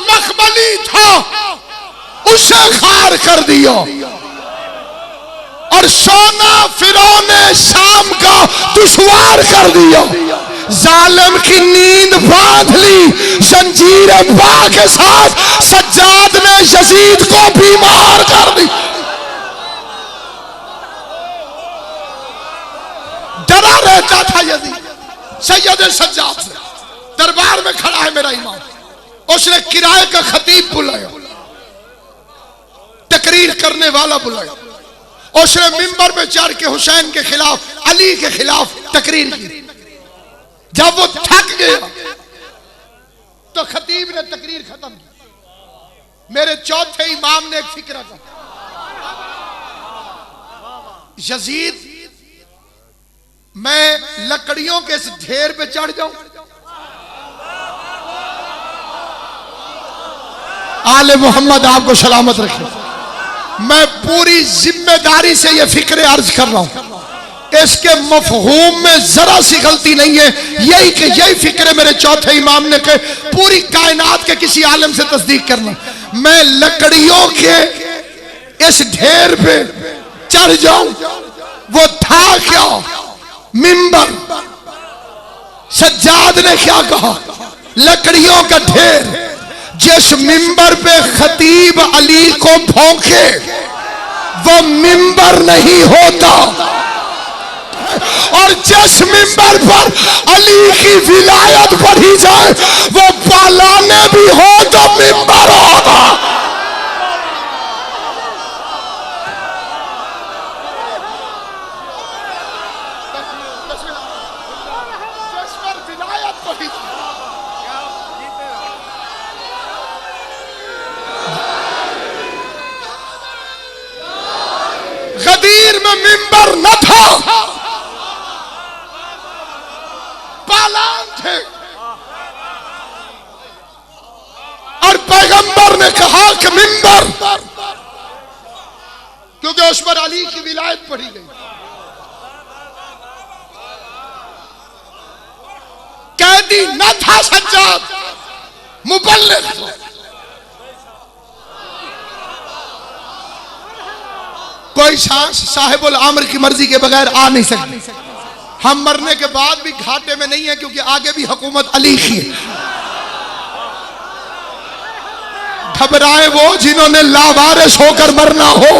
मखमली था उसे खार कर दिया, और सोना फिरौने शाम का दुश्वार कर दिया। जालिम की नींद बांध ली जंजीर पा के साथ, सज्जाद ने यजीद को बीमार कर दी। डरा रहता था यजीद सैयद सज्जाद से। दरबार में खड़ा है मेरा इमाम, उसने किराए का खतीब बुलाया, तकरीर करने वाला बुलाया, उसने मिंबर पे चढ़ के हुसैन के खिलाफ, अली के खिलाफ तकरीर की। जब वो थक गया तो खतीब ने तकरीर खत्म की। मेरे चौथे इमाम ने एक फिक्र कहा, यजीद मैं लकड़ियों के इस ढेर पे चढ़ जाऊं? आले मोहम्मद आपको सलामत रखे। मैं पूरी जिम्मेदारी से यह फिक्र अर्ज कर रहा हूं, इसके मफहूम में जरा सी गलती नहीं है। यही फिक्र मेरे चौथे इमाम ने कहे, पूरी कायनात के किसी आलम से तस्दीक करना। मैं लकड़ियों के इस ढेर पे चढ़ जाऊं? वो था क्या? मिंबर। सज्जाद ने क्या कहा? लकड़ियों का ढेर। जिस मिंबर पे खतीब अली को भौंके वो मिंबर नहीं होता, और जिस मिंबर पर अली की विलायत पढ़ी जाए वो पालाने भी हो तो मिंबर होगा। गदीर में मिंबर न था, पालान थे, और पैगंबर ने कहा कि मिंबर, क्योंकि उस पर अली की विलायत पढ़ी गई। कैदी न था सज्जाद, मुबल्लिग था। कोई सांस साहिबुल अम्र की मर्जी के बगैर आ नहीं सकती। हम मरने के बाद भी घाटे में नहीं है, क्योंकि आगे भी हुकूमत अली की है। घबराए वो जिन्होंने लावारिस होकर मरना हो।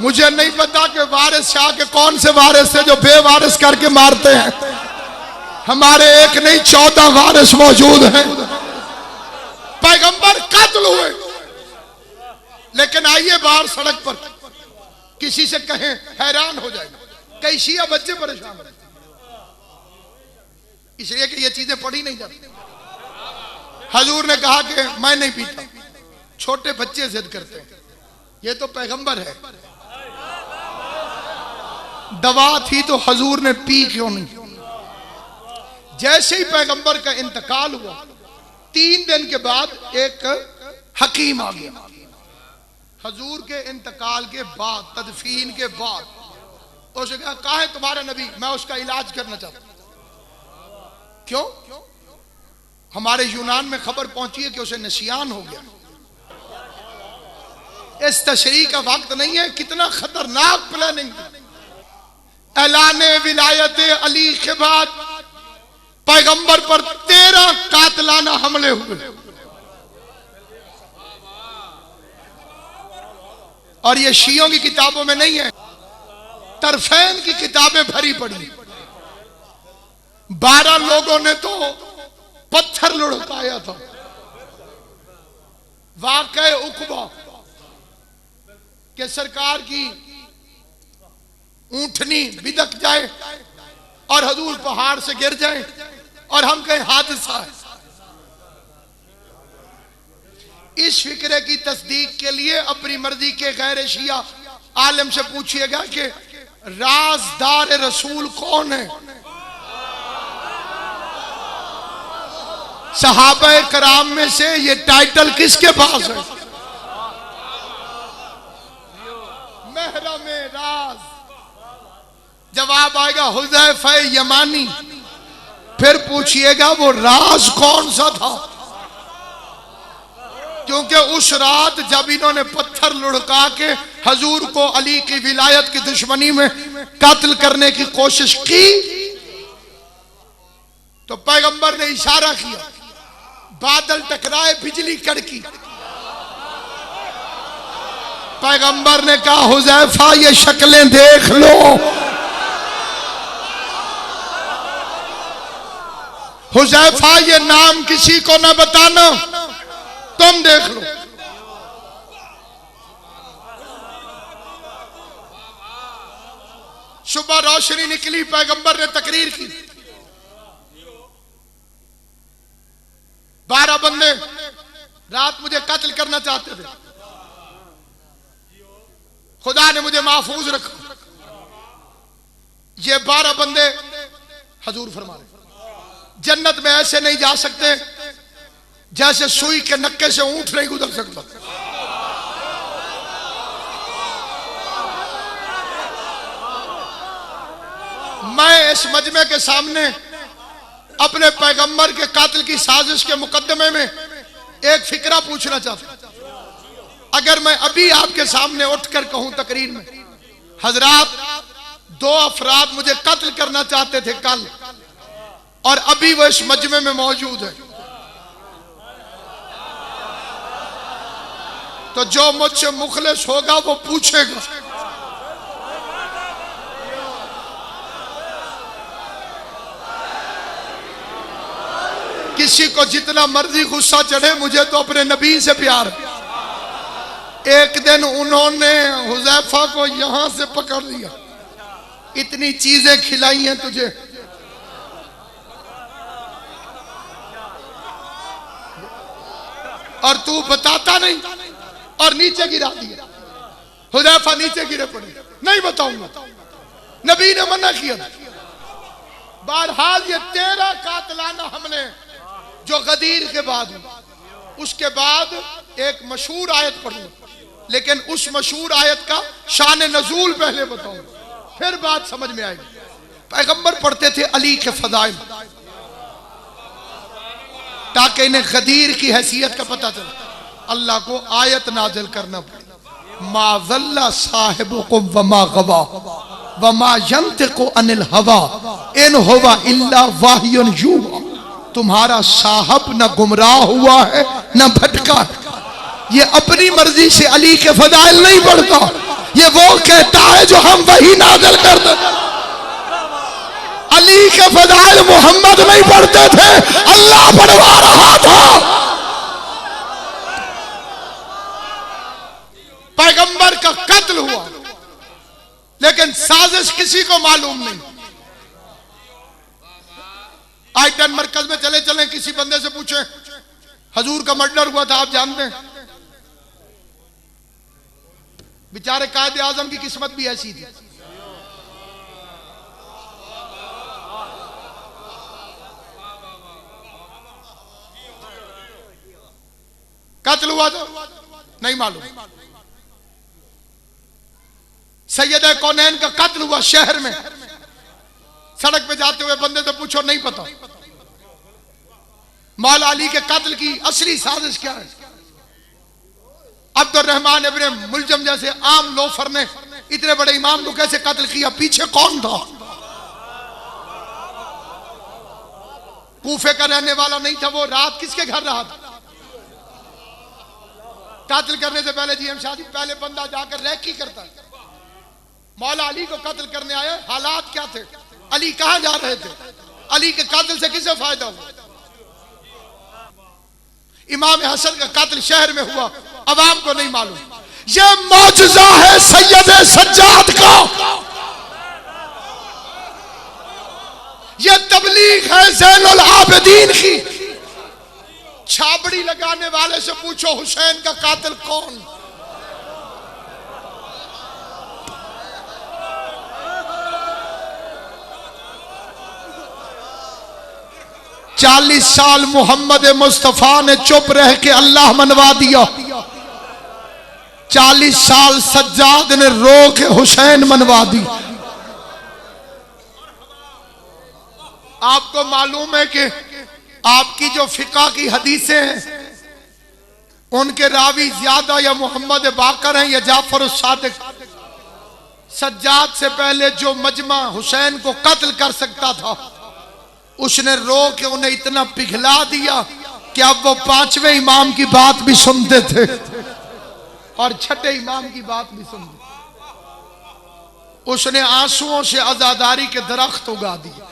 मुझे नहीं पता कि वारिस शाह के कौन से वारिस थे जो बेवारिस करके मारते हैं। हमारे एक नहीं 14 वारिस मौजूद हैं। पैगंबर कत्ल हुए, लेकिन आइए बाहर सड़क पर किसी से कहें हैरान हो जाएगा। कई शिया बच्चे परेशान रहते, इसलिए कि ये चीजें पढ़ी नहीं जाती। हजूर ने कहा कि मैं नहीं पीता, छोटे बच्चे जिद करते हैं। ये तो पैगंबर है, दवा थी तो हजूर ने पी क्यों नहीं? जैसे ही पैगंबर का इंतकाल हुआ 3 दिन के बाद एक हकीम आ गया। हजूर के इंतकाल के बाद, तदफीन के बाद उसने कहा, कहाँ है तुम्हारा नबी? मैं उसका इलाज करना चाहता हूं। क्यों? हमारे यूनान में खबर पहुंची है कि उसे नसियान हो गया। इस तशरीह का वक्त नहीं है। कितना खतरनाक प्लानिंग। ऐलाने विलायत अली के बाद पैगंबर पर 13 कातलाना हमले हुए, और ये शियों की किताबों में नहीं है, तरफैन की किताबें भरी पड़ी। 12 लोगों ने तो पत्थर लुढ़काया था। वाक़े उकबा कि सरकार की ऊंटनी बिदक जाए और हजूर पहाड़ से गिर जाए और हम कहें हादसा है। इस फिक्रे की तस्दीक के लिए अपनी मर्जी के गैर शिया आलम से पूछिएगा कि राजदार रसूल कौन है? सहाबा कराम में से ये टाइटल किसके पास है? महरम राज। जवाब आएगा हुज़ैफा यमानी। फिर पूछिएगा वो राज कौन सा था, क्योंकि उस रात जब इन्होंने पत्थर लुढ़का के हजूर को अली की विलायत की दुश्मनी में कत्ल करने की कोशिश की, तो पैगंबर ने इशारा किया, बादल टकराए, बिजली कड़की। पैगंबर ने कहा हुज़ैफा ये शक्लें देख लो। हुज़ैफा ये नाम किसी को न बताना, तुम देख लो। सुबह रोशनी निकली, पैगंबर ने तकरीर की, 12 बंदे रात मुझे कत्ल करना चाहते थे, खुदा ने मुझे महफूज रखा। ये 12 बंदे हजूर फरमा रहे जन्नत में ऐसे नहीं जा सकते जैसे सुई के नक्के से ऊंट नहीं गुजर सकता। मैं इस मजमे के सामने अपने पैगंबर के कातिल की साजिश के मुकदमे में एक फिक्रा पूछना चाहता हूं। अगर मैं अभी आपके सामने उठकर कहूं तकरीर में, हजरात 2 अफराद मुझे कत्ल करना चाहते थे कल, और अभी वो इस मजमे में मौजूद है, तो जो मुझसे मुखलिस होगा वो पूछेगा, किसी को जितना मर्जी गुस्सा चढ़े, मुझे तो अपने नबी से प्यार है। एक दिन उन्होंने हुज़ैफा को यहां से पकड़ लिया, इतनी चीजें खिलाई हैं तुझे, और तू बताता नहीं, और नीचे गिरा दिया। हुज़ैफा नीचे गिरे पड़े, नहीं बताऊंगा, नबी ने मना किया। बहरहाल ये 13 कातलाना हमले जो गदीर के बाद हुआ, उसके बाद एक मशहूर आयत पढ़ी, लेकिन उस मशहूर आयत का शान नजूल पहले बताऊंगा, फिर बात समझ में आएगी। पैगंबर पढ़ते थे अली के फदाइल, ताकि इन्हें गदीर की हैसियत का पता चले। अल्लाह को आयत नाजिल करना पड़े, मा ज़ल्ला साहिबुकुम वमा गवा वमा यंतिकु अनिल हवा इन हुवा इल्ला वाहियुन यूहा। तुम्हारा साहब न गुमराह हुआ है न भटका है। ये अपनी मर्जी से अली के फदाइल नहीं पढ़ता, ये वो कहता है जो हम वही नाज़िल करते। अली के फदाइल मोहम्मद नहीं पढ़ते थे, अल्लाह पढ़वा रहा था। पैगंबर का कत्ल हुआ, लेकिन साजिश किसी को मालूम नहीं। आइटन मरकज में चले चले, किसी बंदे से पूछे हजूर का मर्डर हुआ था, आप जानते हैं? बेचारे कायदे आजम की किस्मत भी ऐसी थी, कत्ल हुआ तो नहीं मालूम। सैयद कौनैन का कत्ल हुआ शहर में, सड़क पे जाते हुए बंदे से पूछो नहीं पता। मौला अली के कत्ल की असली साजिश क्या है? अब्दुर्रहमान इब्ने मुलजम जैसे आम लोफर ने इतने बड़े इमाम को कैसे कत्ल किया? पीछे कौन था? कूफे का रहने वाला नहीं था, वो रात किसके घर रहा था? कत्ल करने से पहले जीएम शादी पहले बंदा जाकर रैकी करता है। मौला अली को कत्ल करने आए, हालात क्या थे? अली कहां जा रहे थे? अली के कत्ल से किसे फायदा हुआ? इमाम हसन का कत्ल शहर में हुआ, अवाम को नहीं मालूम। यह मौजज़ा है सैयद सज्जाद का, यह तबलीग है ज़ैनुल आबिदीन की। छाबड़ी लगाने वाले से पूछो हुसैन का कातिल कौन? चालीस साल मोहम्मद मुस्तफा ने चुप रह के अल्लाह मनवा दिया। 40 साल सज्जाद ने रो के हुसैन मनवा दी। आपको मालूम है कि आपकी जो फिका की हदीसें हैं उनके रावी ज्यादा या मोहम्मद बाकर हैं या जाफर सादिक। सज्जाद से पहले जो मजमा हुसैन को कत्ल कर सकता था उसने रो के उन्हें इतना पिघला दिया कि अब वो पांचवें इमाम की बात भी सुनते थे और छठे इमाम की बात भी सुनते। उसने आंसुओं से आजादारी के दरख्त उगा दिए।